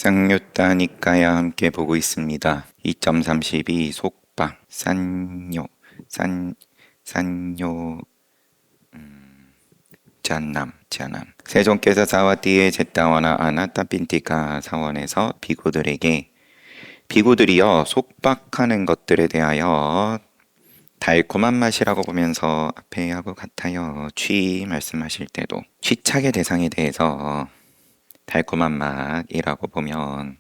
쌍요따니까야 함께 보고 있습니다. 2.32 속박 산요 산요 잔남 세종께서 사와띠에 제따와나 아나따핀티카 사원에서 비구들이여 속박하는 것들에 대하여 달콤한 맛이라고 보면서 앞에 하고 같아요. 취 말씀하실 때도 취착의 대상에 대해서 달콤한 맛이라고 보면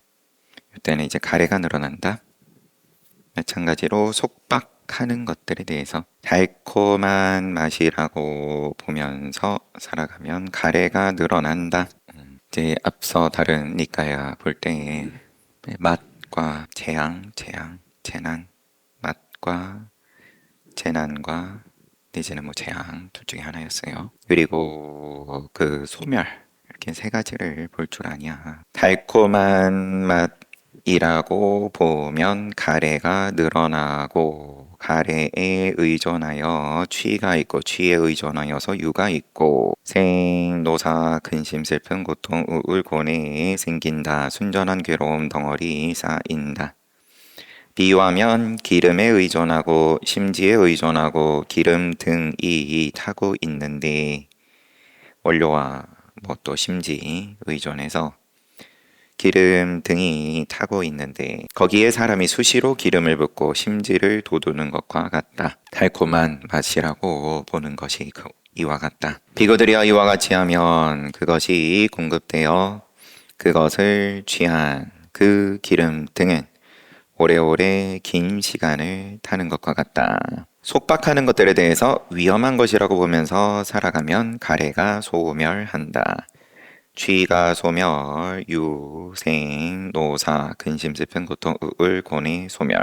이때는 이제 가래가 늘어난다. 마찬가지로 속박하는 것들에 대해서 달콤한 맛이라고 보면서 살아가면 가래가 늘어난다. 이제 앞서 다른 니까야 볼 때 맛과 재난, 맛과 재난과 내지는 뭐 재앙 둘 중에 하나였어요. 그리고 그 소멸 이렇게 세 가지를 볼 줄 아냐. 달콤한 맛이라고 보면 가래가 늘어나고 가래에 의존하여 취가 있고 취에 의존하여서 유가 있고 생노사 근심 슬픈 고통 우울 고뇌 생긴다. 순전한 괴로움 덩어리 쌓인다. 비유하면 기름에 의존하고 심지에 의존하고 기름 등이 타고 있는데 원료와 뭐 또 심지 의존해서 기름 등이 타고 있는데 거기에 사람이 수시로 기름을 붓고 심지를 돋우는 것과 같다. 달콤한 맛이라고 보는 것이 이와 같다. 비구들이여 이와 같이 하면 그것이 공급되어 그것을 취한 그 기름 등은 오래오래 긴 시간을 타는 것과 같다. 속박하는 것들에 대해서 위험한 것이라고 보면서 살아가면 가래가 소멸한다. 취가 소멸, 유생, 노사, 근심, 슬픈 고통, 우울, 고뇌, 소멸.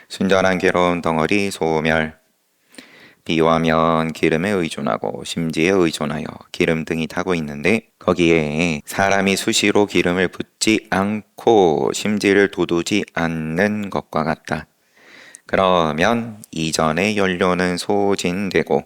순전한 괴로운 덩어리, 소멸. 비유하면 기름에 의존하고 심지에 의존하여 기름 등이 타고 있는데 거기에 사람이 수시로 기름을 붓지 않고 심지를 돋우지 않는 것과 같다. 그러면 이전의 연료는 소진되고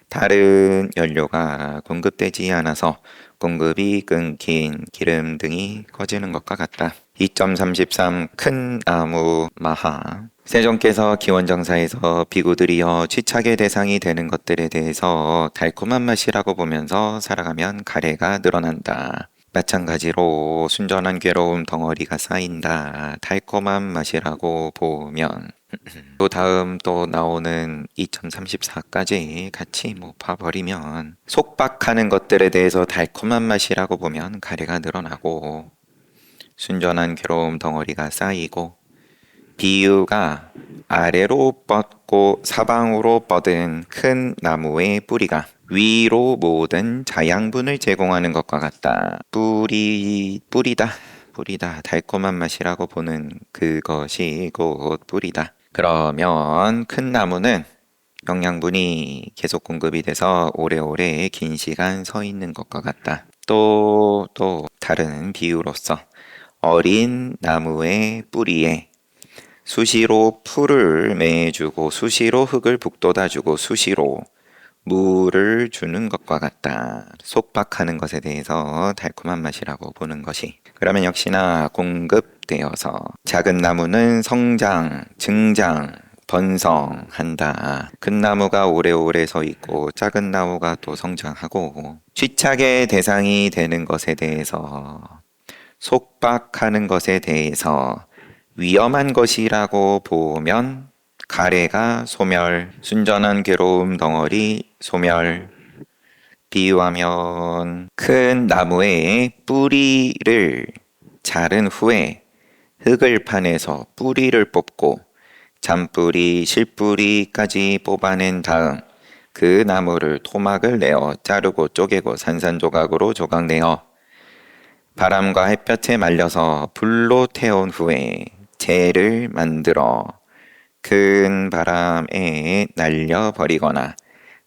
다른 연료가 공급되지 않아서 공급이 끊긴 기름 등이 꺼지는 것과 같다. 2.33 큰 나무 마하 세종께서 기원정사에서 비구들이여 취착의 대상이 되는 것들에 대해서 달콤한 맛이라고 보면서 살아가면 가래가 늘어난다. 마찬가지로 순전한 괴로움 덩어리가 쌓인다. 달콤한 맛이라고 보면 또 다음 또 나오는 2.34까지 같이 뭐 봐버리면 속박하는 것들에 대해서 달콤한 맛이라고 보면 가래가 늘어나고 순전한 괴로움 덩어리가 쌓이고 비유가 아래로 뻗고 사방으로 뻗은 큰 나무의 뿌리가 위로 모든 자양분을 제공하는 것과 같다. 뿌리다. 달콤한 맛이라고 보는 그것이 곧 뿌리다. 그러면 큰 나무는 영양분이 계속 공급이 돼서 오래오래 긴 시간 서 있는 것과 같다. 또 다른 비유로서 어린 나무의 뿌리에 수시로 풀을 매주고 수시로 흙을 북돋아주고 수시로 물을 주는 것과 같다. 속박하는 것에 대해서 달콤한 맛이라고 보는 것이. 그러면 역시나 공급되어서 작은 나무는 성장, 증장, 번성한다. 큰 나무가 오래오래 서 있고 작은 나무가 또 성장하고 취착의 대상이 되는 것에 대해서 속박하는 것에 대해서 위험한 것이라고 보면 가래가 소멸, 순전한 괴로움 덩어리 소멸. 비유하면 큰 나무의 뿌리를 자른 후에 흙을 파내서 뿌리를 뽑고 잔뿌리, 실뿌리까지 뽑아낸 다음 그 나무를 토막을 내어 자르고 쪼개고 산산조각으로 조각내어 바람과 햇볕에 말려서 불로 태운 후에 재를 만들어 큰 바람에 날려버리거나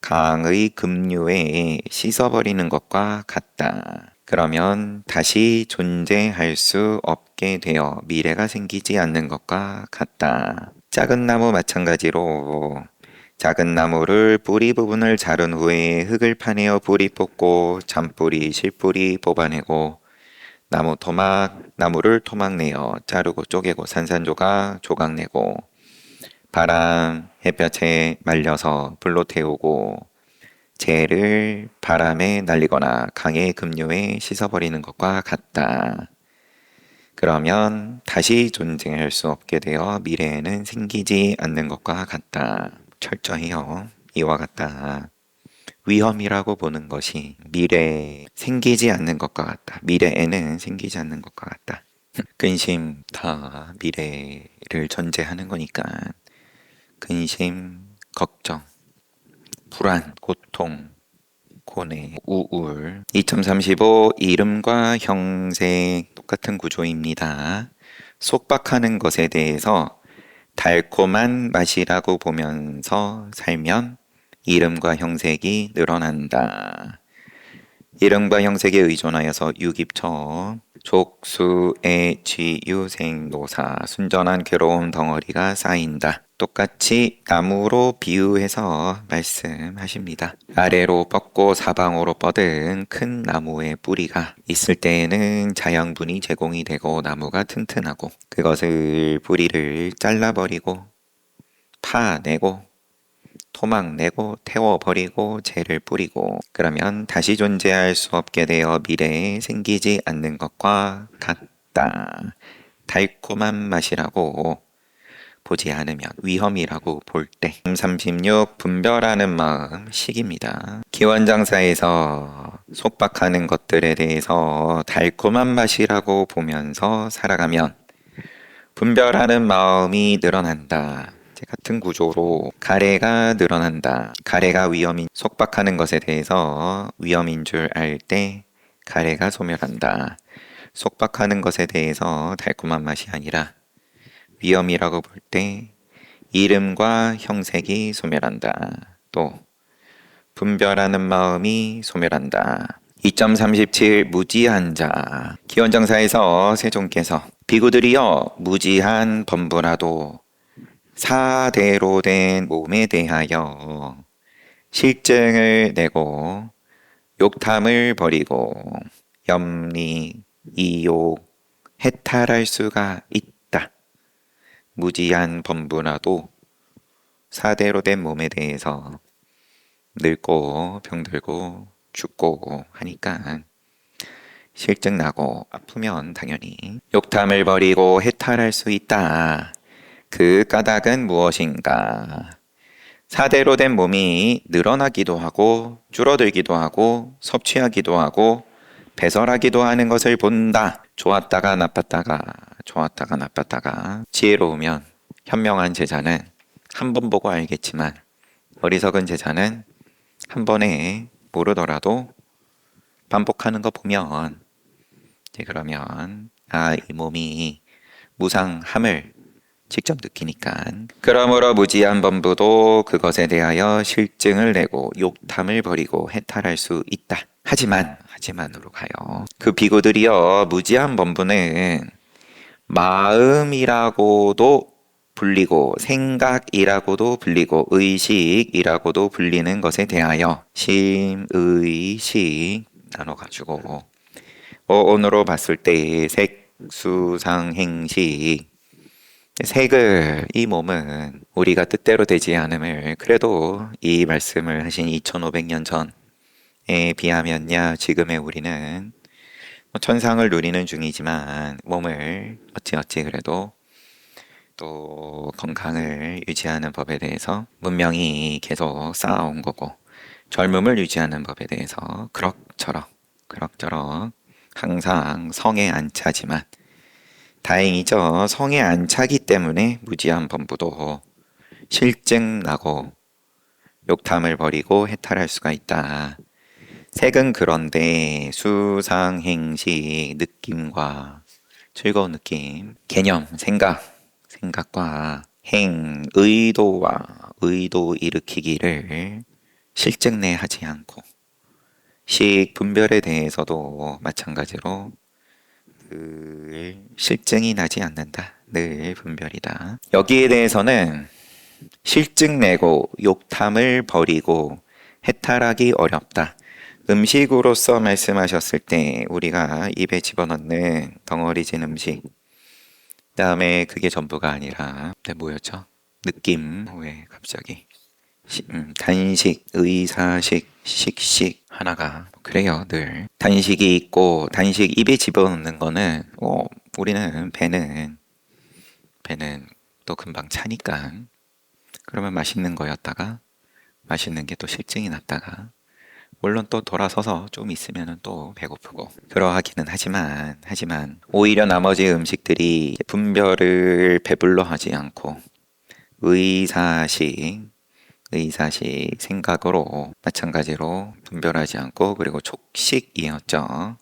강의 급류에 씻어버리는 것과 같다. 그러면 다시 존재할 수 없게 되어 미래가 생기지 않는 것과 같다. 작은 나무 마찬가지로 작은 나무를 뿌리 부분을 자른 후에 흙을 파내어 뿌리 뽑고 잔뿌리, 실뿌리 뽑아내고 나무를 토막 내어 자르고 쪼개고 산산조각 조각 내고 바람 햇볕에 말려서 불로 태우고 재를 바람에 날리거나 강의 급류에 씻어버리는 것과 같다. 그러면 다시 존재할 수 없게 되어 미래에는 생기지 않는 것과 같다. 철저히요. 이와 같다. 위험이라고 보는 것이 미래에 생기지 않는 것과 같다. 미래에는 생기지 않는 것과 같다. 근심 다 미래를 전제하는 거니까 근심, 걱정, 불안, 고통, 고뇌, 우울. 2035 이름과 형색 똑같은 구조입니다. 속박하는 것에 대해서 달콤한 맛이라고 보면서 살면 이름과 형색이 늘어난다. 이름과 형색에 의존하여서 유깁처 족수의 지유생노사 순전한 괴로운 덩어리가 쌓인다. 똑같이 나무로 비유해서 말씀하십니다. 아래로 뻗고 사방으로 뻗은 큰 나무의 뿌리가 있을 때에는 자양분이 제공이 되고 나무가 튼튼하고 그것을 뿌리를 잘라버리고 파내고 토막 내고 태워버리고 재를 뿌리고 그러면 다시 존재할 수 없게 되어 미래에 생기지 않는 것과 같다. 달콤한 맛이라고 보지 않으면 위험이라고 볼 때. 36 분별하는 마음 식입니다. 기원장사에서 속박하는 것들에 대해서 달콤한 맛이라고 보면서 살아가면 분별하는 마음이 늘어난다. 같은 구조로 가래가 늘어난다. 가래가 위험인 속박하는 것에 대해서 위험인 줄 알 때 가래가 소멸한다. 속박하는 것에 대해서 달콤한 맛이 아니라 위험이라고 볼 때 이름과 형색이 소멸한다. 또 분별하는 마음이 소멸한다. 2.37 무지한 자. 기원정사에서 세종께서 비구들이여 무지한 범부라도 사대로 된 몸에 대하여 실증을 내고 욕탐을 버리고 염리, 이욕, 해탈할 수가 있다. 무지한 범부라도 사대로 된 몸에 대해서 늙고 병들고 죽고 하니까 실증 나고 아프면 당연히 욕탐을 버리고 해탈할 수 있다. 그 까닭은 무엇인가? 사대로 된 몸이 늘어나기도 하고 줄어들기도 하고 섭취하기도 하고 배설하기도 하는 것을 본다. 좋았다가 나빴다가 지혜로우면 현명한 제자는 한 번 보고 알겠지만 어리석은 제자는 한 번에 모르더라도 반복하는 거 보면 이제 그러면 이 몸이 무상함을 직접 느끼니까. 그러므로 무지한 범부도 그것에 대하여 실증을 내고 욕탐을 버리고 해탈할 수 있다. 하지만으로 가요. 그 비구들이여 무지한 범부는 마음이라고도 불리고 생각이라고도 불리고 의식이라고도 불리는 것에 대하여 심의식 나눠가지고 오늘로 봤을 때 색수상행식 색을 이 몸은 우리가 뜻대로 되지 않음을 그래도 이 말씀을 하신 2500년 전에 비하면야 지금의 우리는 천상을 누리는 중이지만 몸을 어찌어찌 그래도 또 건강을 유지하는 법에 대해서 문명이 계속 쌓아온 거고 젊음을 유지하는 법에 대해서 그럭저럭 항상 성에 안 차지만 다행이죠. 성에 안 차기 때문에 무지한 범부도 실증 나고 욕탐을 버리고 해탈할 수가 있다. 색은 그런데 수상행식 느낌과 즐거운 느낌, 개념, 생각과 의도 일으키기를 실증내 하지 않고 식 분별에 대해서도 마찬가지로 늘 실증이 나지 않는다. 늘 분별이다. 여기에 대해서는 실증 내고 욕탐을 버리고 해탈하기 어렵다. 음식으로서 말씀하셨을 때 우리가 입에 집어넣는 덩어리진 음식, 그다음에 그게 전부가 아니라 뭐였죠? 느낌. 왜 갑자기? 단식, 의사식, 식식 하나가 그래요. 늘 단식이 있고 단식 입에 집어넣는 거는 우리는 배는 또 금방 차니까 그러면 맛있는 거였다가 맛있는 게 또 실증이 났다가 물론 또 돌아서서 좀 있으면 또 배고프고 그러하기는 하지만 오히려 나머지 음식들이 분별을 배불러 하지 않고 의사식 생각으로 마찬가지로 분별하지 않고 그리고 촉식이었죠.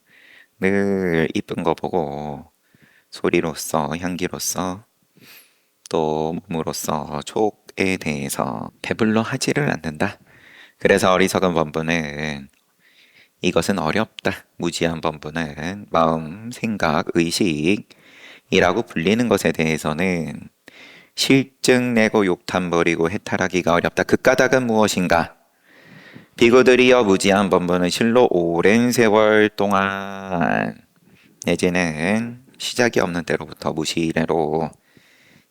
늘 이쁜 거 보고 소리로서 향기로서 또 몸으로써 촉에 대해서 배불러 하지를 않는다. 그래서 어리석은 범부는 이것은 어렵다. 무지한 범부는 마음, 생각, 의식이라고 불리는 것에 대해서는 실증 내고 욕탄 버리고 해탈하기가 어렵다. 그 까닭은 무엇인가? 비구들이여 무지한 범부는 실로 오랜 세월 동안 내지는 시작이 없는 때로부터 무시이래로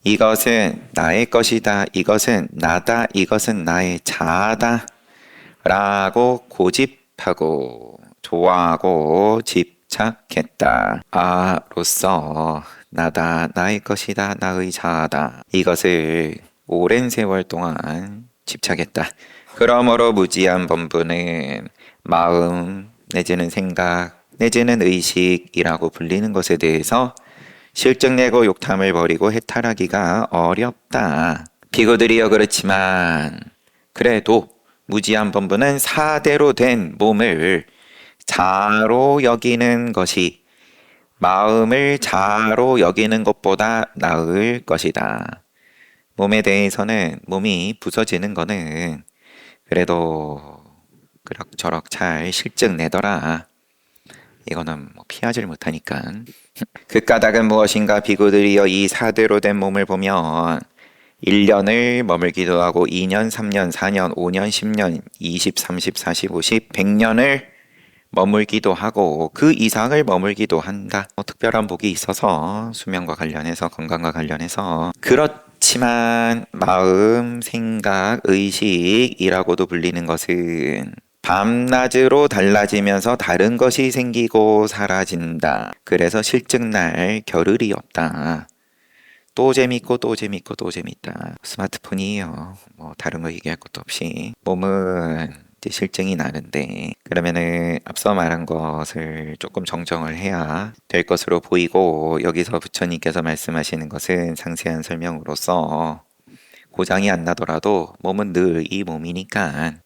이것은 나의 것이다. 이것은 나다. 이것은 나의 자아다. 라고 고집하고 좋아하고 집착했다. 아로서 나다. 나의 것이다. 나의 자아다. 이것을 오랜 세월 동안 집착했다. 그러므로 무지한 범부는 마음 내지는 생각 내지는 의식이라고 불리는 것에 대해서 실증내고 욕탐을 버리고 해탈하기가 어렵다. 비구들이여 그렇지만 그래도 무지한 범부는 사대로 된 몸을 자로 여기는 것이 마음을 자로 여기는 것보다 나을 것이다. 몸에 대해서는 몸이 부서지는 거는 그래도 그럭저럭 잘 실증내더라. 이거는 피하질 못하니까. 그 까닭은 무엇인가? 비구들이여 이 사대로 된 몸을 보면 1년을 머물기도 하고 2년, 3년, 4년, 5년, 10년, 20, 30, 40, 50, 100년을 머물기도 하고 그 이상을 머물기도 한다. 특별한 복이 있어서 수명과 관련해서 건강과 관련해서 그렇지만 마음, 생각, 의식이라고도 불리는 것은 밤낮으로 달라지면서 다른 것이 생기고 사라진다. 그래서 실증날 겨를이 없다. 또 재밌고 또 재밌고 또 재밌다. 스마트폰이에요. 다른 거 얘기할 것도 없이 몸은 이제 실증이 나는데 그러면은 앞서 말한 것을 조금 정정을 해야 될 것으로 보이고 여기서 부처님께서 말씀하시는 것은 상세한 설명으로서 고장이 안 나더라도 몸은 늘 이 몸이니까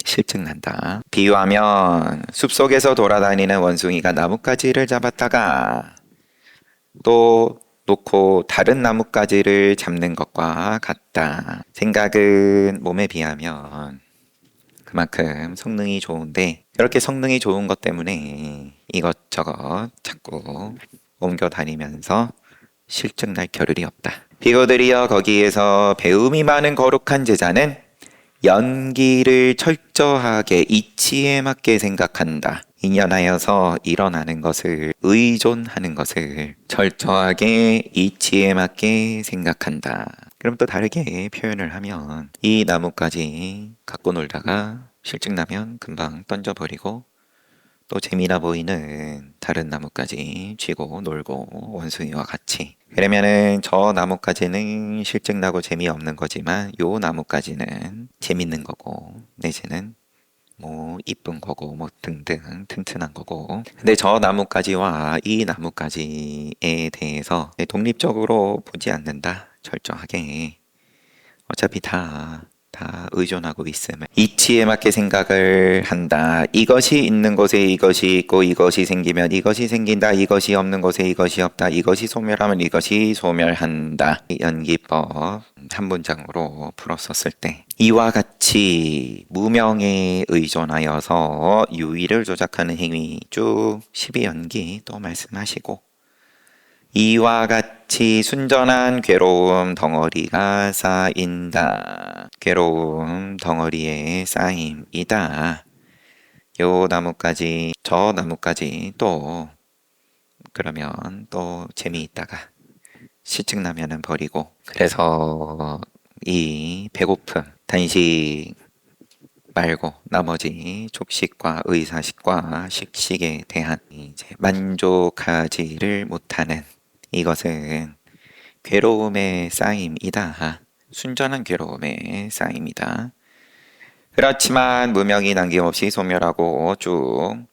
실증난다. 비유하면 숲속에서 돌아다니는 원숭이가 나뭇가지를 잡았다가 또 놓고 다른 나뭇가지를 잡는 것과 같다. 생각은 몸에 비하면 그만큼 성능이 좋은데 그렇게 성능이 좋은 것 때문에 이것저것 자꾸 옮겨 다니면서 실증날 겨를이 없다. 비구들이여 거기에서 배움이 많은 거룩한 제자는 연기를 철저하게 이치에 맞게 생각한다. 인연하여서 일어나는 것을 의존하는 것을 철저하게 이치에 맞게 생각한다. 그럼 또 다르게 표현을 하면 이 나뭇가지 갖고 놀다가 실증나면 금방 던져버리고 또 재미나 보이는 다른 나뭇가지 쥐고 놀고 원숭이와 같이 그러면은 저 나뭇가지는 실증나고 재미없는 거지만 요 나뭇가지는 재밌는 거고 내지는 이쁜 거고 등등 튼튼한 거고 근데 저 나뭇가지와 이 나뭇가지에 대해서 독립적으로 보지 않는다. 철저하게 어차피 다 의존하고 있음을 이치에 맞게 생각을 한다. 이것이 있는 곳에 이것이 있고 이것이 생기면 이것이 생긴다. 이것이 없는 곳에 이것이 없다. 이것이 소멸하면 이것이 소멸한다. 연기법 한 문장으로 풀었었을 때 이와 같이 무명에 의존하여서 유의를 조작하는 행위 쭉 12연기 또 말씀하시고 이와 같이 순전한 괴로움 덩어리가 쌓인다. 괴로움 덩어리의 쌓임이다. 요 나무까지 저 나무까지 또 그러면 또 재미있다가 실증 나면은 버리고 그래서 이 배고픔 단식 말고 나머지 족식과 의사식과 식식에 대한 이제 만족하지를 못하는 이것은 괴로움의 쌓임이다. 순전한 괴로움의 쌓임이다. 그렇지만 무명이 남김없이 소멸하고 쭉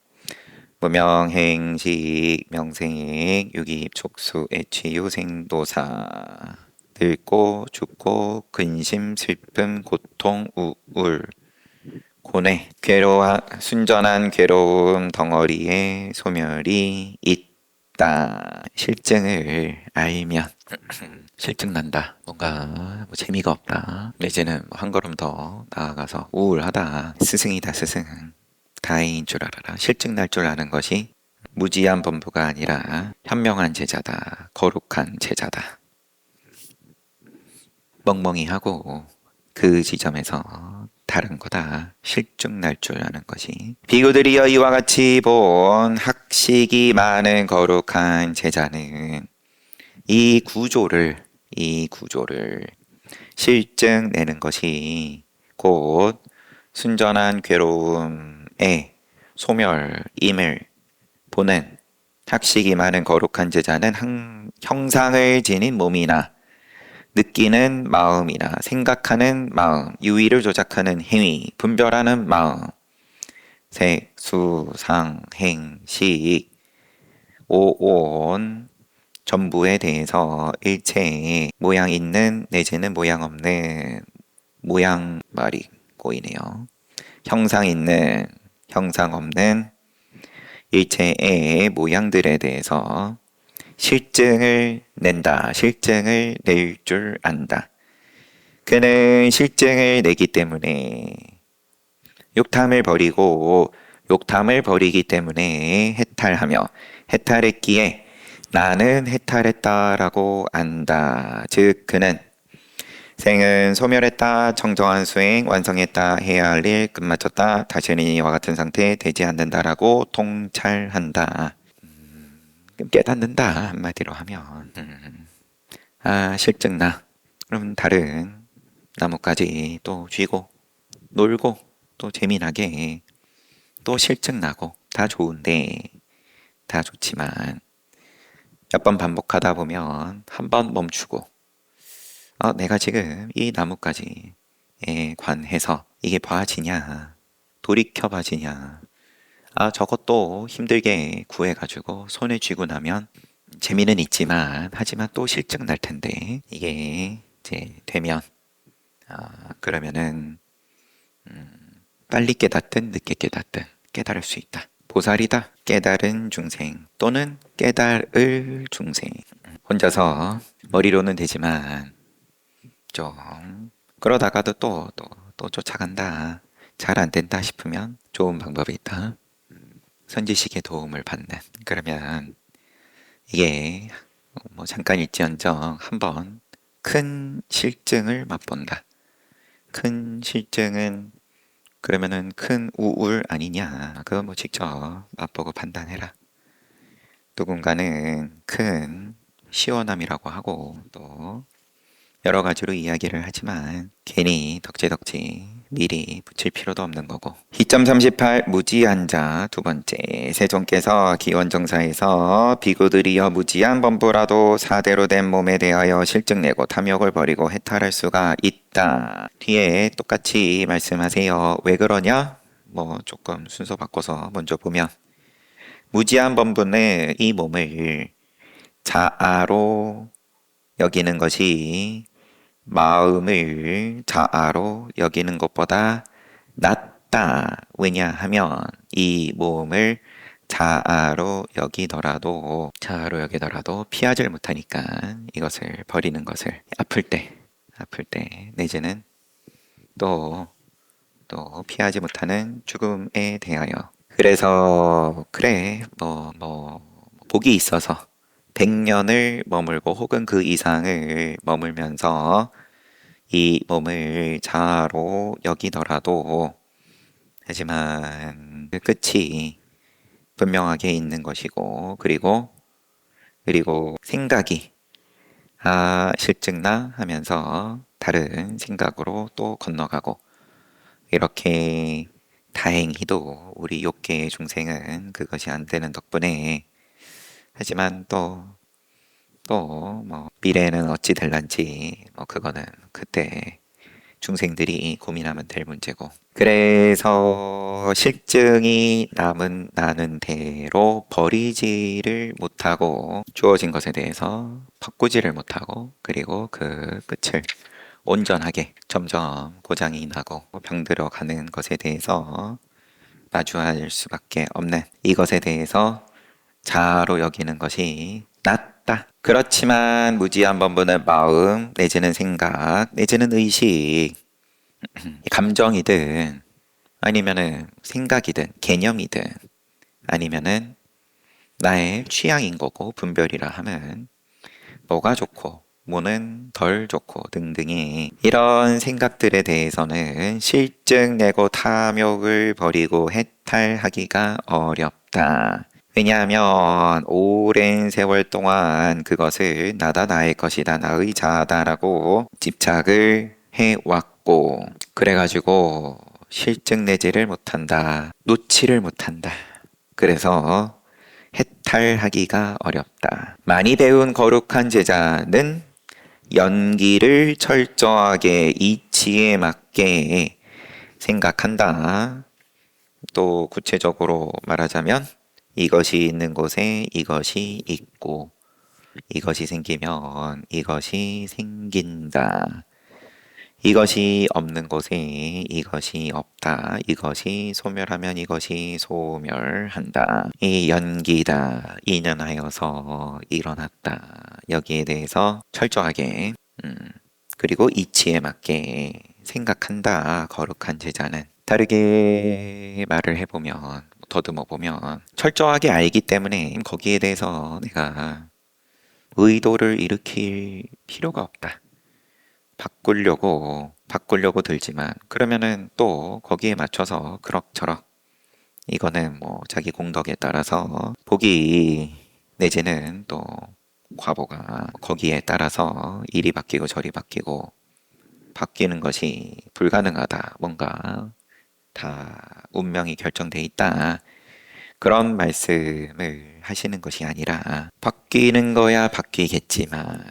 무명행식 명생 유기 촉수 애취 유생도사 늙고 죽고 근심 슬픔 고통 우울 고뇌 괴로워 순전한 괴로움 덩어리에 소멸이 있다. 실증을 알면 실증 난다. 뭔가 뭐 재미가 없다. 내지는 한 걸음 더 나아가서 우울하다. 스승이다 스승. 다행인 줄 알아라. 실증 날 줄 아는 것이 무지한 범부가 아니라 현명한 제자다. 거룩한 제자다. 멍멍이하고 그 지점에서 다른 거다. 실증 날 줄 아는 것이. 비구들이여 이와 같이 본 학식이 많은 거룩한 제자는 이 구조를 실증 내는 것이 곧 순전한 괴로움의 소멸임을 보는 학식이 많은 거룩한 제자는 형상을 지닌 몸이나 느끼는 마음이나 생각하는 마음, 유의를 조작하는 행위, 분별하는 마음, 색, 수, 상, 행, 식, 오온 전부에 대해서 일체의 모양 있는 내지는 모양 없는 모양 말이 꼬이네요. 형상 있는, 형상 없는 일체의 모양들에 대해서 실증을 낸다. 실증을 낼 줄 안다. 그는 실증을 내기 때문에 욕탐을 버리고 욕탐을 버리기 때문에 해탈하며 해탈했기에 나는 해탈했다라고 안다. 즉 그는 생은 소멸했다, 청정한 수행, 완성했다, 해야 할 일 끝마쳤다, 다시는 이와 같은 상태에 되지 않는다라고 통찰한다. 깨닫는다 한마디로 하면 실증나. 그럼 다른 나뭇가지 또 쥐고 놀고 또 재미나게 또 실증나고 다 좋은데 다 좋지만 몇 번 반복하다 보면 한 번 멈추고 내가 지금 이 나뭇가지에 관해서 이게 봐지냐 돌이켜 봐지냐 저것도 힘들게 구해가지고 손에 쥐고 나면 재미는 있지만 하지만 또 실증 날 텐데 이게 이제 되면 그러면은 빨리 깨닫든 늦게 깨닫든 깨달을 수 있다. 보살이다. 깨달은 중생 또는 깨달을 중생. 혼자서 머리로는 되지만 좀 그러다가도 또 쫓아간다. 잘 안 된다 싶으면 좋은 방법이 있다. 선지식의 도움을 받는. 그러면 이게 뭐 잠깐일지언정 한번 큰 실증을 맛본다. 큰 실증은 그러면은 큰 우울 아니냐. 그거 뭐 직접 맛보고 판단해라. 누군가는 큰 시원함이라고 하고 또 여러 가지로 이야기를 하지만 괜히 덕지덕지 미리 붙일 필요도 없는 거고. 희점 38 무지한 자 두 번째 세존께서 기원정사에서 비구들이여 무지한 범부라도 사대로 된 몸에 대하여 실증내고 탐욕을 버리고 해탈할 수가 있다. 뒤에 똑같이 말씀하세요. 왜 그러냐? 뭐 조금 순서 바꿔서 먼저 보면 무지한 범부는 이 몸을 자아로 여기는 것이 마음을 자아로 여기는 것보다 낫다. 왜냐하면 이 몸을 자아로 여기더라도 피하지를 못하니까 이것을 버리는 것을 아플 때 내지는 또 피하지 못하는 죽음에 대하여 그래서 그래 복이 있어서 100년을 머물고 혹은 그 이상을 머물면서 이 몸을 자아로 여기더라도 하지만 그 끝이 분명하게 있는 것이고, 그리고 생각이 실증나 하면서 다른 생각으로 또 건너가고, 이렇게 다행히도 우리 욕계의 중생은 그것이 안 되는 덕분에, 하지만 또 뭐 미래는 어찌 될란지 뭐 그거는 그때 중생들이 고민하면 될 문제고, 그래서 실증이 나는 대로 버리지를 못하고, 주어진 것에 대해서 바꾸지를 못하고, 그리고 그 끝을 온전하게 점점 고장이 나고 병들어 가는 것에 대해서 마주할 수밖에 없는, 이것에 대해서 자아로 여기는 것이 낫다. 그렇지만 무지한 번분의 마음, 내지는 생각, 내지는 의식, 감정이든 아니면은 생각이든 개념이든 아니면은 나의 취향인 거고 분별이라 하면 뭐가 좋고 뭐는 덜 좋고 등등의 이런 생각들에 대해서는 실증 내고 탐욕을 버리고 해탈하기가 어렵다. 왜냐하면 오랜 세월 동안 그것을 나다, 나의 것이다, 나의 자아다라고 집착을 해왔고, 그래가지고 실증 내지를 못한다, 놓지를 못한다. 그래서 해탈하기가 어렵다. 많이 배운 거룩한 제자는 연기를 철저하게 이치에 맞게 생각한다. 또 구체적으로 말하자면 이것이 있는 곳에 이것이 있고, 이것이 생기면 이것이 생긴다. 이것이 없는 곳에 이것이 없다. 이것이 소멸하면 이것이 소멸한다. 이 연기다. 인연하여서 일어났다. 여기에 대해서 철저하게, 그리고 이치에 맞게 생각한다. 거룩한 제자는. 다르게 말을 해보면, 더듬어 보면, 철저하게 알기 때문에 거기에 대해서 내가 의도를 일으킬 필요가 없다. 바꾸려고 들지만, 그러면은 또 거기에 맞춰서 그럭저럭, 이거는 뭐 자기 공덕에 따라서 복이 내지는 또 과보가 거기에 따라서 이리 바뀌고 저리 바뀌고, 바뀌는 것이 불가능하다. 뭔가 다 운명이 결정돼 있다. 그런 말씀을 하시는 것이 아니라, 바뀌는 거야 바뀌겠지만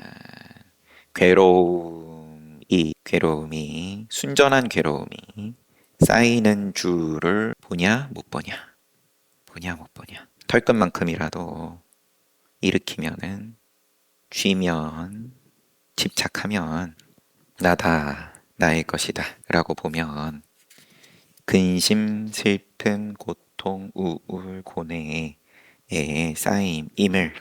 괴로움이 순전한 괴로움이 쌓이는 줄을 보냐 못 보냐, 못 보냐. 털끝만큼이라도 일으키면은, 쥐면, 집착하면 나다, 나의 것이다 라고 보면 근심, 슬픔, 고통, 우울, 고뇌의 쌓임임을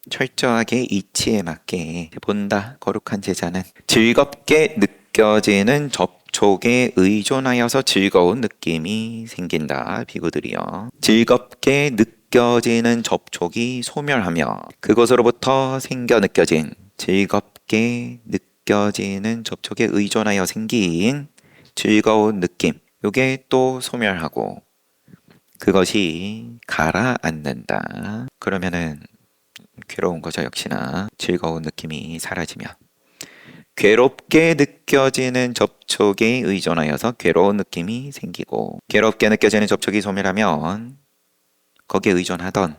철저하게 이치에 맞게 본다. 거룩한 제자는 즐겁게 느껴지는 접촉에 의존하여서 즐거운 느낌이 생긴다. 비구들이여, 즐겁게 느껴지는 접촉이 소멸하며 그것으로부터 생겨 느껴진, 즐겁게 느껴지는 접촉에 의존하여 생긴 즐거운 느낌, 요게 또 소멸하고 그것이 가라앉는다. 그러면은 괴로운 거죠. 역시나 즐거운 느낌이 사라지면, 괴롭게 느껴지는 접촉에 의존하여서 괴로운 느낌이 생기고, 괴롭게 느껴지는 접촉이 소멸하면 거기에 의존하던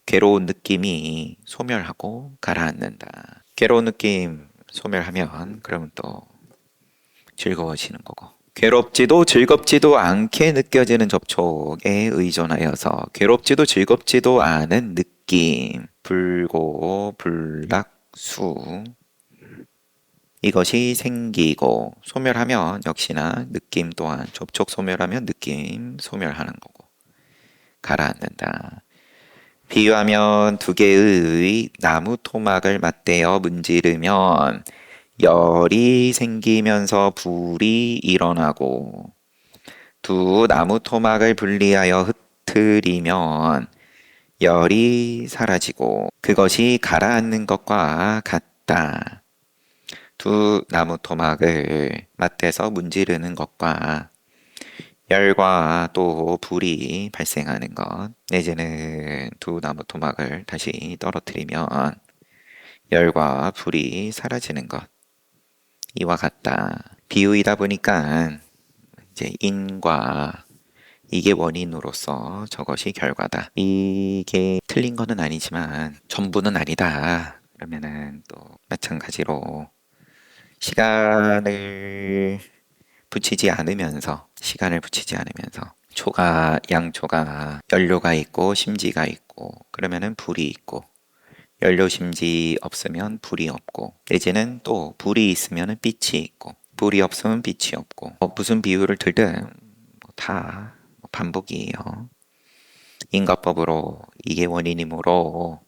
괴로운 느낌이 소멸하고 가라앉는다. 괴로운 느낌 소멸하면 그러면 또 즐거워지는 거고, 괴롭지도 즐겁지도 않게 느껴지는 접촉에 의존하여서 괴롭지도 즐겁지도 않은 느낌, 불고 불락수, 이것이 생기고 소멸하면 역시나 느낌 또한, 접촉 소멸하면 느낌 소멸하는 거고 가라앉는다. 비유하면 두 개의 나무 토막을 맞대어 문지르면 열이 생기면서 불이 일어나고, 두 나무 토막을 분리하여 흩트리면 열이 사라지고 그것이 가라앉는 것과 같다. 두 나무 토막을 맞대서 문지르는 것과 열과 또 불이 발생하는 것, 내지는 두 나무 토막을 다시 떨어뜨리면 열과 불이 사라지는 것, 이와 같다. 비유이다 보니까 이제 인과 이게 원인으로서 저것이 결과다. 이게 틀린 거는 아니지만 전부는 아니다. 그러면은 또 마찬가지로 시간을 시간을 붙이지 않으면서 양초가 연료가 있고 심지가 있고 그러면은 불이 있고 연료 심지 없으면 불이 없고 내지는 또 불이 있으면 빛이 있고 불이 없으면 빛이 없고 무슨 비유를 들든 다 반복이에요. 인과법으로 이게 원인이므로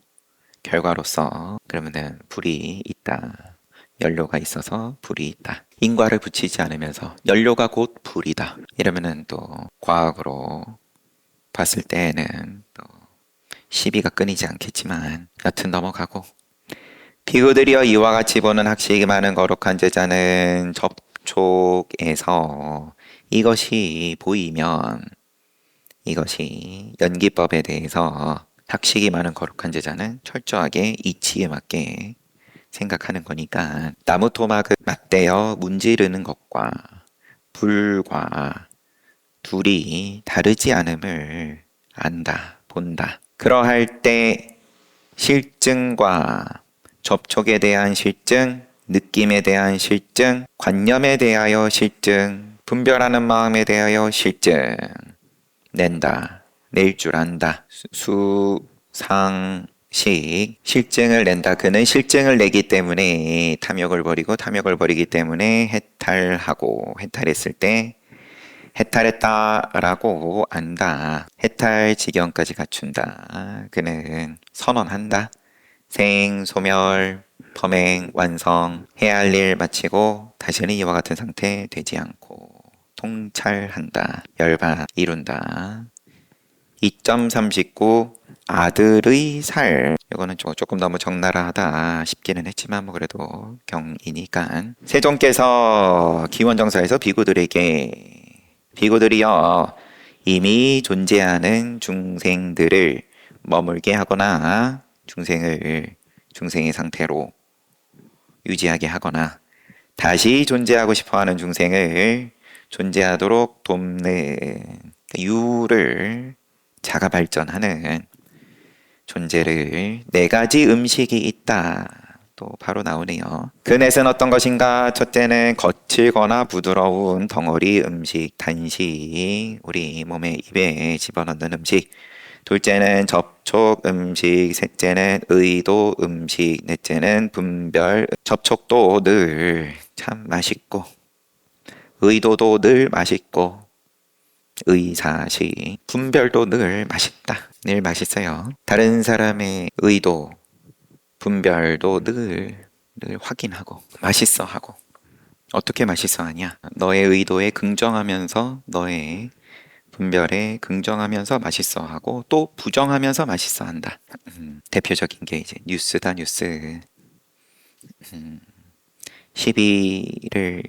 결과로서 그러면은 불이 있다. 연료가 있어서 불이 있다. 인과를 붙이지 않으면서 연료가 곧 불이다. 이러면은 또 과학으로 봤을 때는 또 시비가 끊이지 않겠지만 여튼 넘어가고 비구들이여 이와 같이 보는 학식이 많은 거룩한 제자는 접촉에서 이것이 보이면 이것이 연기법에 대해서 학식이 많은 거룩한 제자는 철저하게 이치에 맞게 생각하는 거니까 나무 토막을 맞대어 문지르는 것과 불과 둘이 다르지 않음을 안다, 본다. 그러할 때 실증과 접촉에 대한 실증, 느낌에 대한 실증, 관념에 대하여 실증, 분별하는 마음에 대하여 실증, 낸다, 낼 줄 안다. 수상식, 실증을 낸다. 그는 실증을 내기 때문에 탐욕을 버리고 탐욕을 버리기 때문에 해탈하고 해탈했을 때 해탈했다라고 안다. 해탈 지경까지 갖춘다. 그는 선언한다. 생, 소멸, 범행, 완성, 해야 할 일 마치고 다시는 이와 같은 상태 되지 않고 통찰한다. 열반 이룬다. 2.39 아들의 살. 이거는 조금 너무 적나라하다 싶기는 했지만 뭐 그래도 경이니까 세종께서 기원정사에서 비구들이여 이미 존재하는 중생들을 머물게 하거나 중생의 상태로 유지하게 하거나 다시 존재하고 싶어하는 중생을 존재하도록 돕는 유를 자가 발전하는 존재를 네 가지 음식이 있다. 또 바로 나오네요. 그 넷은 어떤 것인가? 첫째는 거칠거나 부드러운 덩어리 음식, 단식, 우리 몸에 입에 집어넣는 음식. 둘째는 접촉 음식, 셋째는 의도 음식, 넷째는 분별. 접촉도 늘 참 맛있고, 의도도 늘 맛있고, 의사식, 분별도 늘 맛있다. 늘 맛있어요. 다른 사람의 의도, 분별도 늘 확인하고, 맛있어 하고. 어떻게 맛있어 하냐? 너의 의도에 긍정하면서 너의 분별에 긍정하면서 맛있어 하고 또 부정하면서 맛있어 한다. 대표적인 게 이제 뉴스다, 뉴스. 시비를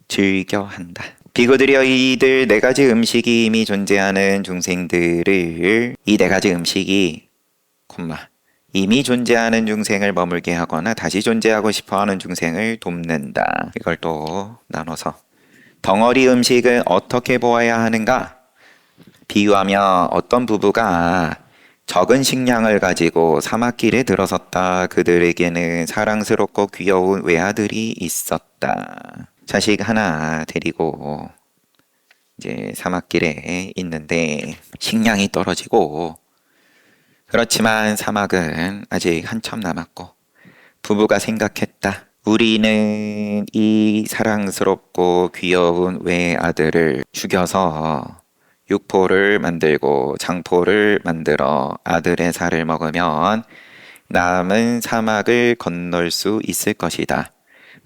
즐겨 한다. 비구들이여 이들 네 가지 음식이 이미 존재하는 중생들을 이 네 가지 음식이 이미 존재하는 중생을 머물게 하거나 다시 존재하고 싶어하는 중생을 돕는다. 이걸 또 나눠서 덩어리 음식은 어떻게 보아야 하는가? 비유하며 어떤 부부가 적은 식량을 가지고 사막길에 들어섰다. 그들에게는 사랑스럽고 귀여운 외아들이 있었다. 자식 하나 데리고 이제 사막길에 있는데 식량이 떨어지고 그렇지만 사막은 아직 한참 남았고 부부가 생각했다. 우리는 이 사랑스럽고 귀여운 외아들을 죽여서 육포를 만들고 장포를 만들어 아들의 살을 먹으면 남은 사막을 건널 수 있을 것이다.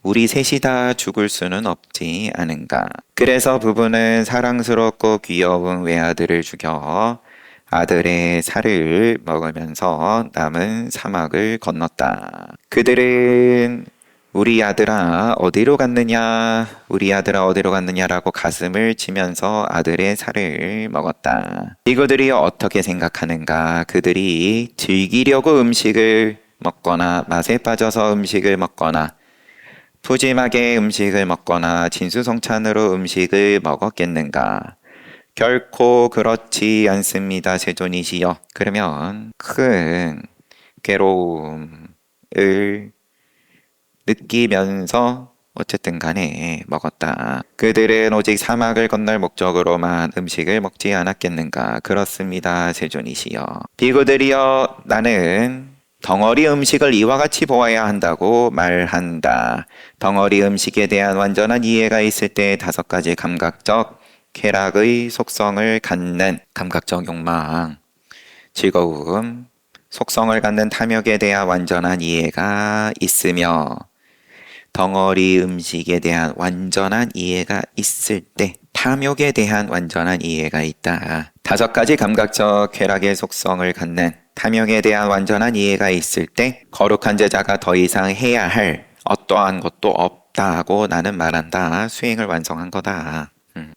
우리 셋이 다 죽을 수는 없지 않은가. 그래서 부부는 사랑스럽고 귀여운 외아들을 죽여 아들의 살을 먹으면서 남은 사막을 건넜다. 그들은 우리 아들아 어디로 갔느냐 우리 아들아 어디로 갔느냐라고 가슴을 치면서 아들의 살을 먹었다. 이거들이 어떻게 생각하는가? 그들이 즐기려고 음식을 먹거나 맛에 빠져서 음식을 먹거나 푸짐하게 음식을 먹거나 진수성찬으로 음식을 먹었겠는가? 결코 그렇지 않습니다. 세존이시여. 그러면 큰 괴로움을 느끼면서 어쨌든 간에 먹었다. 그들은 오직 사막을 건널 목적으로만 음식을 먹지 않았겠는가? 그렇습니다. 세존이시여. 비구들이여 나는 덩어리 음식을 이와 같이 보아야 한다고 말한다. 덩어리 음식에 대한 완전한 이해가 있을 때 5가지 감각적 쾌락의 속성을 갖는 감각적 욕망, 즐거움, 속성을 갖는 탐욕에 대한 완전한 이해가 있으며 덩어리 음식에 대한 완전한 이해가 있을 때 탐욕에 대한 완전한 이해가 있다. 5가지 감각적 쾌락의 속성을 갖는 탐욕에 대한 완전한 이해가 있을 때 거룩한 제자가 더 이상 해야 할 어떠한 것도 없다고 나는 말한다. 수행을 완성한 거다.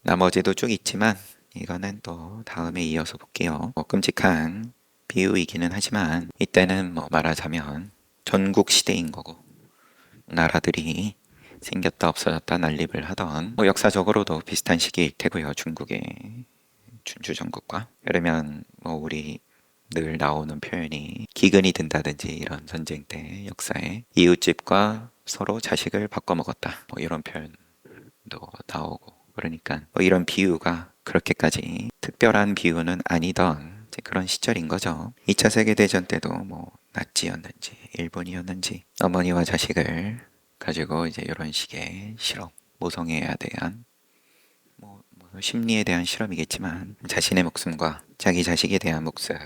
나머지도 쭉 있지만 이거는 또 다음에 이어서 볼게요. 끔찍한 비유이기는 하지만 이때는 말하자면 전국 시대인 거고 나라들이 생겼다 없어졌다 난립을 하던 역사적으로도 비슷한 시기일 테고요. 중국의 춘추전국과 그러면 우리 늘 나오는 표현이 기근이 든다든지 이런 전쟁 때 역사에 이웃집과 서로 자식을 바꿔먹었다 이런 표현도 나오고 그러니까 이런 비유가 그렇게까지 특별한 비유는 아니던 그런 시절인 거죠. 2차 세계대전 때도 나치였는지 일본이었는지 어머니와 자식을 가지고 이제 이런 식의 실험, 모성애에 대한 심리에 대한 실험이겠지만 자신의 목숨과 자기 자식에 대한 목숨에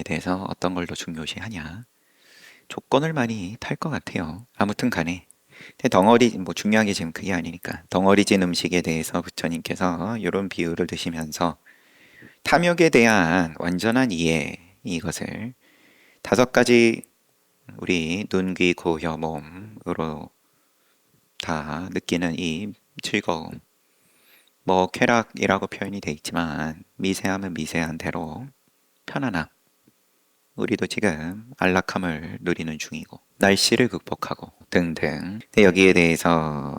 대해서 어떤 걸 더 중요시하냐 조건을 많이 탈 것 같아요. 아무튼 간에 덩어리 중요한 게 지금 그게 아니니까 덩어리진 음식에 대해서 부처님께서 이런 비유를 드시면서 탐욕에 대한 완전한 이해 이것을 5가지 우리 눈, 귀, 고, 혀, 몸으로 다 느끼는 이 즐거움 쾌락이라고 표현이 돼 있지만 미세하면 미세한 대로 편안함 우리도 지금 안락함을 누리는 중이고 날씨를 극복하고 등등 여기에 대해서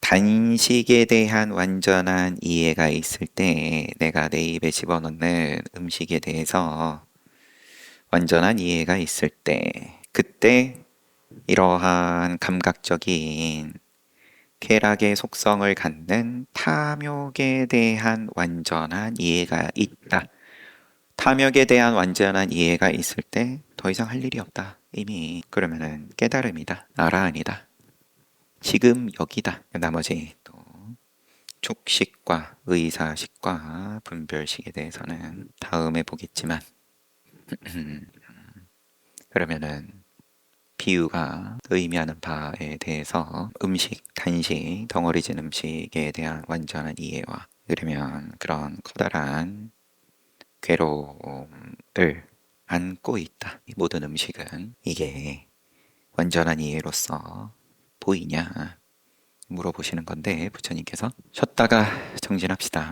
단식에 대한 완전한 이해가 있을 때 내가 내 입에 집어넣는 음식에 대해서 완전한 이해가 있을 때 그때 이러한 감각적인 쾌락의 속성을 갖는 탐욕에 대한 완전한 이해가 있다. 탐욕에 대한 완전한 이해가 있을 때 더 이상 할 일이 없다. 이미 그러면은 깨달음이다. 나라아니다. 지금 여기다. 나머지 또 촉식과 의사식과 분별식에 대해서는 다음에 보겠지만 그러면은 비유가 의미하는 바에 대해서 음식, 단식, 덩어리진 음식에 대한 완전한 이해와 그러면 그런 커다란 괴로움을 안고 있다. 이 모든 음식은 이게 완전한 이해로서 보이냐 물어보시는 건데 부처님께서 쉬었다가 정진합시다.